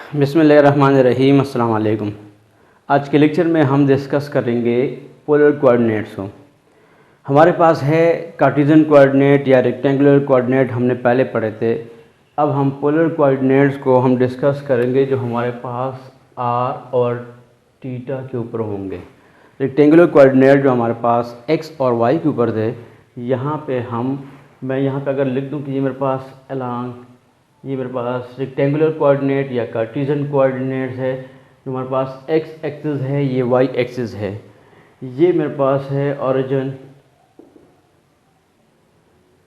बिस्मिल्लाहिर्रहमानिर्रहीम। अस्सलाम वालेकुम। आज के लेक्चर में हम डिस्कस करेंगे पोलर कोऑर्डिनेट्स को। हमारे पास है कार्टेशियन कोऑर्डिनेट या रेक्टेंगुलर कोऑर्डिनेट, हमने पहले पढ़े थे। अब हम पोलर कोऑर्डिनेट्स को हम डिस्कस करेंगे जो हमारे पास आर और थीटा के ऊपर होंगे। रेक्टेंगुलर कोऑर्डिनेट जो हमारे पास एक्स और वाई के ऊपर थे, यहाँ पे मैं यहाँ पे अगर लिख दूँ कि ये मेरे पास अलोंग, ये मेरे पास रेक्टेंगुलर कोऑर्डिनेट या कार्टेशियन कोऑर्डिनेट्स है। जो हमारे पास एक्स एक्सिस है, ये वाई एक्सिस है। ये मेरे पास है ओरिजिन।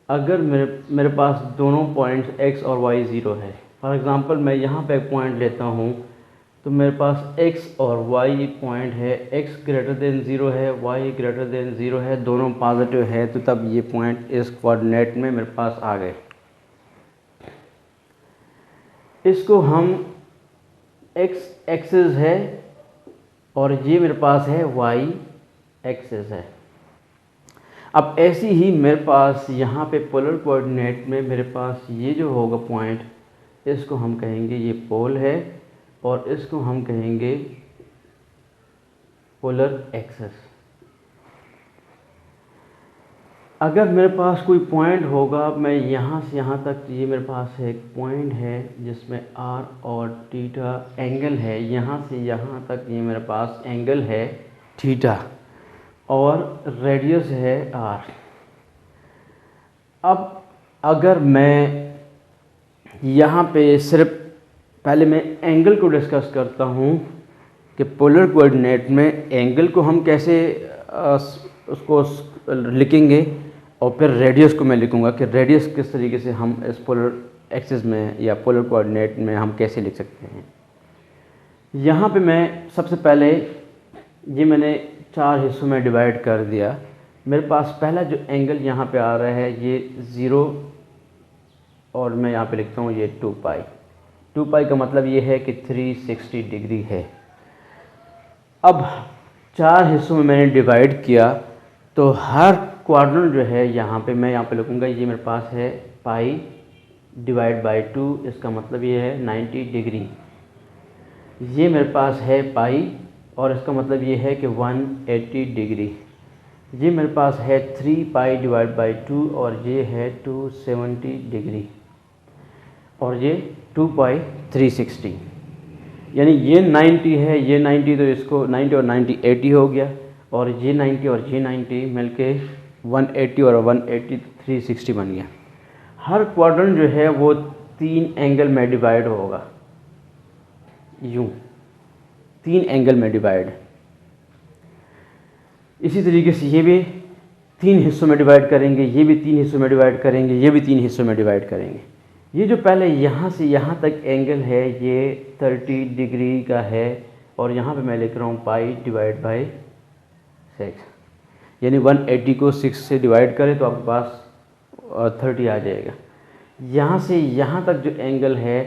अगर मेरे पास दोनों पॉइंट्स एक्स और वाई ज़ीरो है, फॉर एग्ज़ाम्पल मैं यहाँ पे एक पॉइंट लेता हूँ, तो मेरे पास एक्स और वाई पॉइंट है, एक्स ग्रेटर देन ज़ीरो है, वाई ग्रेटर देन ज़ीरो है, दोनों पॉजिटिव है, तो तब ये पॉइंट इस कोऑर्डिनेट में मेरे पास आ गए। इसको हम एक्स एक्सिस है और ये मेरे पास है वाई एक्सिस है। अब ऐसी ही मेरे पास यहाँ पे पोलर कोऑर्डिनेट में मेरे पास ये जो होगा पॉइंट, इसको हम कहेंगे ये पोल है और इसको हम कहेंगे पोलर एक्सिस। अगर मेरे पास कोई पॉइंट होगा, मैं यहाँ से यहाँ तक, ये मेरे पास एक पॉइंट है जिसमें आर और थीटा एंगल है, यहाँ से यहाँ तक ये मेरे पास एंगल है थीटा और रेडियस है आर। अब अगर मैं यहाँ पे सिर्फ पहले मैं एंगल को डिस्कस करता हूँ कि पोलर कोऑर्डिनेट में एंगल को हम कैसे उसको लिखेंगे, और फिर रेडियस को मैं लिखूंगा कि रेडियस किस तरीके से हम इस पोलर एक्सिस में या पोलर कोऑर्डिनेट में हम कैसे लिख सकते हैं। यहाँ पे मैं सबसे पहले ये मैंने 4 हिस्सों में डिवाइड कर दिया। मेरे पास पहला जो एंगल यहाँ पे आ रहा है ये 0 और मैं यहाँ पे लिखता हूँ ये 2 पाई। 2 पाई का मतलब ये है कि 360 डिग्री है। अब 4 हिस्सों में मैंने डिवाइड किया, तो हर क्वाड्रेंट जो है यहाँ पे मैं यहाँ पे लिखूँगा, ये मेरे पास है पाई डिवाइड बाई 2, इसका मतलब ये है 90 डिग्री। ये मेरे पास है पाई और इसका मतलब ये है कि 180 डिग्री। ये मेरे पास है 3 पाई डिवाइड बाई 2 और ये है 270 डिग्री और ये 2 पाई 360, यानी ये 90 है, ये 90, तो इसको 90 और 90 80 हो गया, और ये 90 और ये 90 मिलके 180 और 180 360 बन गया। हर क्वाड्रेंट जो है वो 3 एंगल में डिवाइड होगा, यूं 3 एंगल में डिवाइड। इसी तरीके से ये भी 3 हिस्सों में डिवाइड करेंगे, ये भी 3 हिस्सों में डिवाइड करेंगे, ये भी 3 हिस्सों में डिवाइड करेंगे। ये जो पहले यहाँ से यहाँ तक एंगल है ये 30 डिग्री का है, और यहाँ पे मैं लिख रहा हूँ पाई डिवाइड बाई 6, यानी 180 को 6 से डिवाइड करें तो आपके पास 30 आ जाएगा। यहाँ से यहाँ तक जो एंगल है,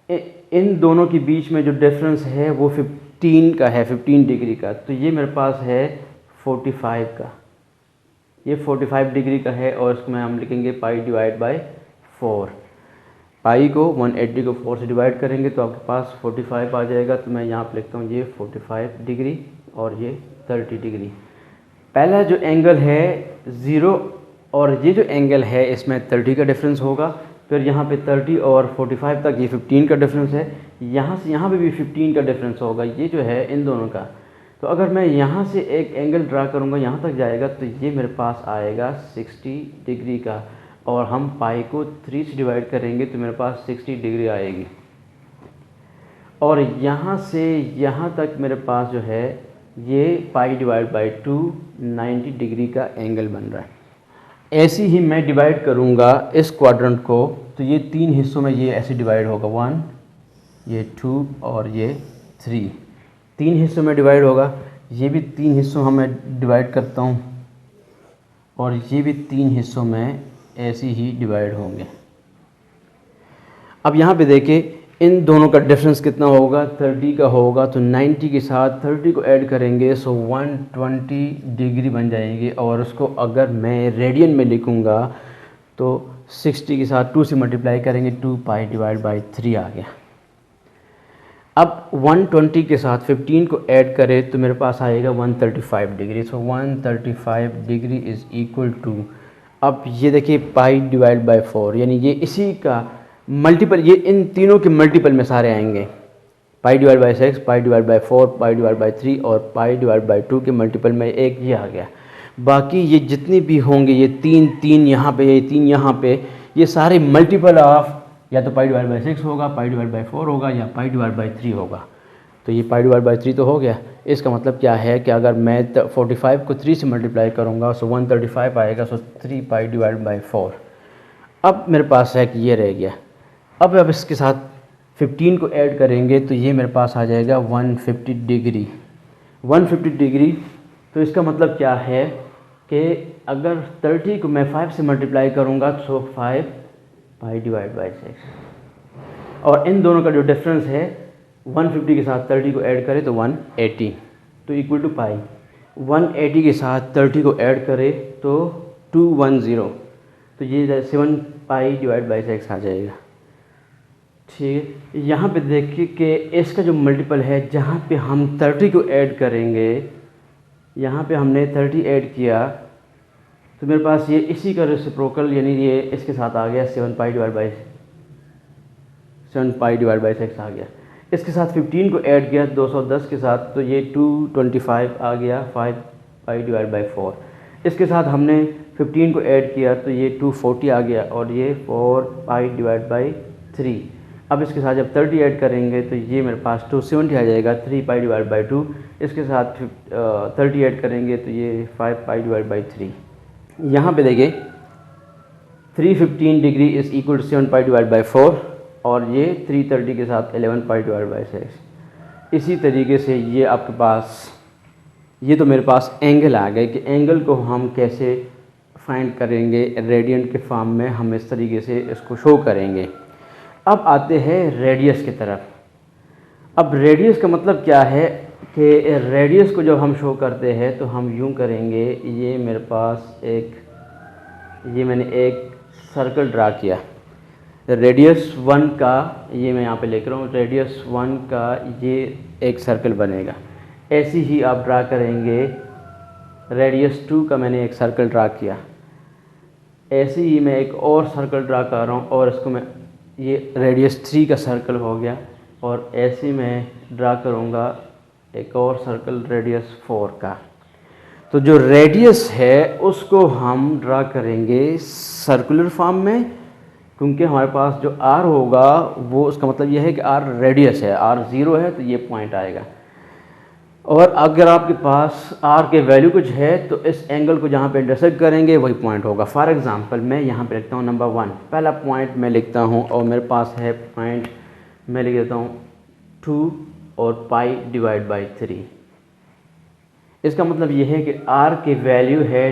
इन दोनों के बीच में जो डिफरेंस है वो 15 का है, 15 डिग्री का, तो ये मेरे पास है 45 का, ये 45 डिग्री का है, और इसको हम लिखेंगे पाई डिवाइड बाई 4। पाई को 180 को 4 से डिवाइड करेंगे तो आपके पास 45 आ जाएगा, तो मैं यहाँ पर लिखता हूँ ये 45 डिग्री और ये 30 डिग्री। पहला जो एंगल है 0 और ये जो एंगल है इसमें 30 का डिफरेंस होगा, फिर यहाँ पे 30 और 45 तक ये 15 का डिफरेंस है, यहाँ से यहाँ पे भी 15 का डिफरेंस होगा, ये जो है इन दोनों का। तो अगर मैं यहाँ से एक एंगल ड्रा करूँगा, यहाँ तक जाएगा, तो ये मेरे पास आएगा 60 डिग्री का, और हम पाई को 3 से डिवाइड करेंगे तो मेरे पास 60 डिग्री आएगी, और यहाँ से यहाँ तक मेरे पास जो है ये पाई डिवाइड बाई 2 90 डिग्री का एंगल बन रहा है। ऐसे ही मैं डिवाइड करूँगा इस क्वाड्रेंट को, तो ये 3 हिस्सों में ये ऐसे डिवाइड होगा, 1, ये 2 और ये 3, 3 हिस्सों में डिवाइड होगा। ये भी 3 हिस्सों में मैं डिवाइड करता हूँ, और ये भी 3 हिस्सों में ऐसे ही डिवाइड होंगे। अब यहाँ पे देखिए इन दोनों का डिफरेंस कितना होगा, 30 का होगा, तो 90 के साथ 30 को ऐड करेंगे सो 120 डिग्री बन जाएंगे, और उसको अगर मैं रेडियन में लिखूँगा तो 60 के साथ 2 से मल्टीप्लाई करेंगे, 2 पाई डिवाइड बाई 3 आ गया। अब 120 के साथ 15 को ऐड करें तो मेरे पास आएगा 135 degree. So 135 degree is equal to, अब ये देखिए पाई डिवाइड बाय 4, यानी ये इसी का मल्टीपल, ये इन तीनों के मल्टीपल में सारे आएंगे। पाई divide bye 6, pi divide by 4, pi divide bye 3 और पाई डिवाइड बाय 2 के मल्टीपल में एक ये आ गया। बाकी ये जितने भी होंगे, ये 3 यहाँ पे, ये 3 यहाँ पे, ये सारे मल्टीपल ऑफ या तो पाई डिवाइड बाय 6 होगा, पाई डिवाइड बाय 4 होगा या पाई डिवाइड बाय 3 होगा। तो ये पाई डिवाइड बाय 3 तो हो गया। इसका मतलब क्या है कि अगर मैं 45 को 3 से मल्टीप्लाई करूँगा सो 135 आएगा, सो 3 पाई डिवाइड बाय 4। अब मेरे पास है कि ये रह गया। अब इसके साथ 15 को ऐड करेंगे तो ये मेरे पास आ जाएगा 150 डिग्री। 150 डिग्री, तो इसका मतलब क्या है कि अगर 30 को मैं 5 से मल्टीप्लाई करूँगा तो 5 पाई डिवाइड बाय 6, और इन दोनों का जो डिफरेंस है 150 के साथ 30 को ऐड करें तो 180, तो इक्वल टू पाई। 180 के साथ 30 को ऐड करें तो 210, तो ये 7 पाई डिवाइड बाय 6 आ जाएगा। ठीक है, यहाँ पे देखिए कि इसका जो मल्टीपल है, जहाँ पे हम 30 को ऐड करेंगे, यहाँ पे हमने 30 ऐड किया तो मेरे पास ये इसी का रेसिप्रोकल, यानी ये इसके साथ आ गया 7 पाई डिवाइड बाय 6 आ गया। इसके साथ 15 को ऐड किया 210 के साथ, तो ये 225 आ गया 5 पाई डिवाइड बाय 4। इसके साथ हमने 15 को ऐड किया तो ये 240 आ गया और ये 4 पाई डिवाइड बाय 3। अब इसके साथ जब 30 ऐड करेंगे तो ये मेरे पास 270 आ जाएगा, 3 पाई डिवाइड बाय 2। इसके साथ 30 ऐड करेंगे तो ये 5 पाई डिवाइड बाय 3। यहाँ पे देखिए 315 degree is equal to 7 pi divide by 4, और ये 330 के साथ 11 पाई डिवाइड बाय 6। इसी तरीके से ये आपके पास, ये तो मेरे पास एंगल आ गए कि एंगल को हम कैसे फाइंड करेंगे रेडियंट के फॉर्म में, हम इस तरीके से इसको शो करेंगे। अब आते हैं रेडियस की तरफ। अब रेडियस का मतलब क्या है कि रेडियस को जब हम शो करते हैं तो हम यूं करेंगे, ये मेरे पास ये मैंने एक सर्कल ड्रा किया, रेडियस 1 का, ये मैं यहाँ पे लिख रहा हूँ, रेडियस 1 का ये एक सर्कल बनेगा। ऐसे ही आप ड्रा करेंगे, रेडियस 2 का मैंने एक सर्कल ड्रा किया, ऐसे ही मैं एक और सर्कल ड्रा कर रहा हूँ और इसको मैं, ये रेडियस 3 का सर्कल हो गया, और ऐसे मैं ड्रा करूँगा एक और सर्कल रेडियस 4 का। तो जो रेडियस है उसको हम ड्रा करेंगे सर्कुलर फॉर्म में, क्योंकि हमारे पास जो r होगा वो, उसका मतलब यह है कि r रेडियस है, r 0 है तो ये पॉइंट आएगा। और अगर आपके पास r के वैल्यू कुछ है तो इस एंगल को जहाँ पे इंटरसेक्ट करेंगे वही पॉइंट होगा। फॉर एग्जांपल मैं यहाँ पे लिखता हूँ नंबर 1, पहला पॉइंट मैं लिखता हूँ और मेरे पास है पॉइंट, मैं लिख देता हूँ 2 और पाई डिवाइड बाई 3। इसका मतलब ये है कि r की वैल्यू है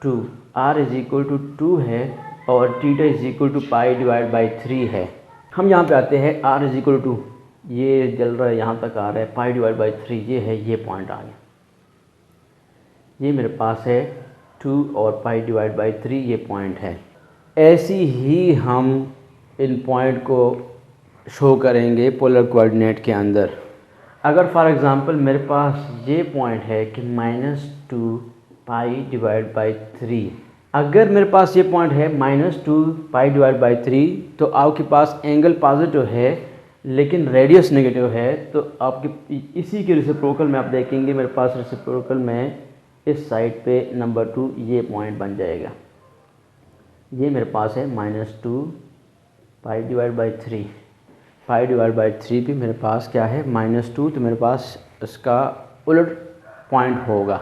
2, r इज इक्वल टू 2 है, और theta is equal to pi divide by 3 है। हम यहाँ पे आते हैं, r इज इक्वल टू, ये जल रहा है यहाँ तक आ रहा है, पाई डिवाइड बाई 3 ये है, ये पॉइंट आ गया, ये मेरे पास है 2 और पाई डिवाइड बाई 3 ये पॉइंट है। ऐसी ही हम इन पॉइंट को शो करेंगे पोलर कोऑर्डिनेट के अंदर। अगर फॉर एग्ज़ाम्पल मेरे पास ये पॉइंट है कि -2 पाई डिवाइड बाई 3, अगर मेरे पास ये पॉइंट है -2 पाई डिवाइड बाई 3, तो आपके पास एंगल पॉजिटिव है लेकिन रेडियस नेगेटिव है, तो आपके इसी के रेसिप्रोकल में आप देखेंगे मेरे पास रेसिप्रोकल में इस साइड पे नंबर 2 ये पॉइंट बन जाएगा। ये मेरे पास है -2 पाई divide by 3, pi divide by 3 भी मेरे पास क्या है -2, तो मेरे पास इसका उलट पॉइंट होगा।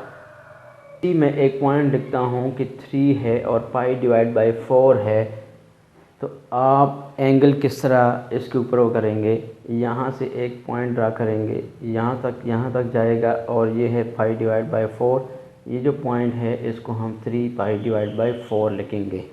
मैं एक पॉइंट लिखता हूँ कि 3 है और पाई डिवाइड बाई 4 है, तो आप एंगल किस तरह इसके ऊपर वो करेंगे, यहाँ से एक पॉइंट ड्रा करेंगे, यहाँ तक जाएगा, और ये है पाई डिवाइड बाई 4, ये जो पॉइंट है इसको हम 3 पाई डिवाइड बाई 4 लिखेंगे।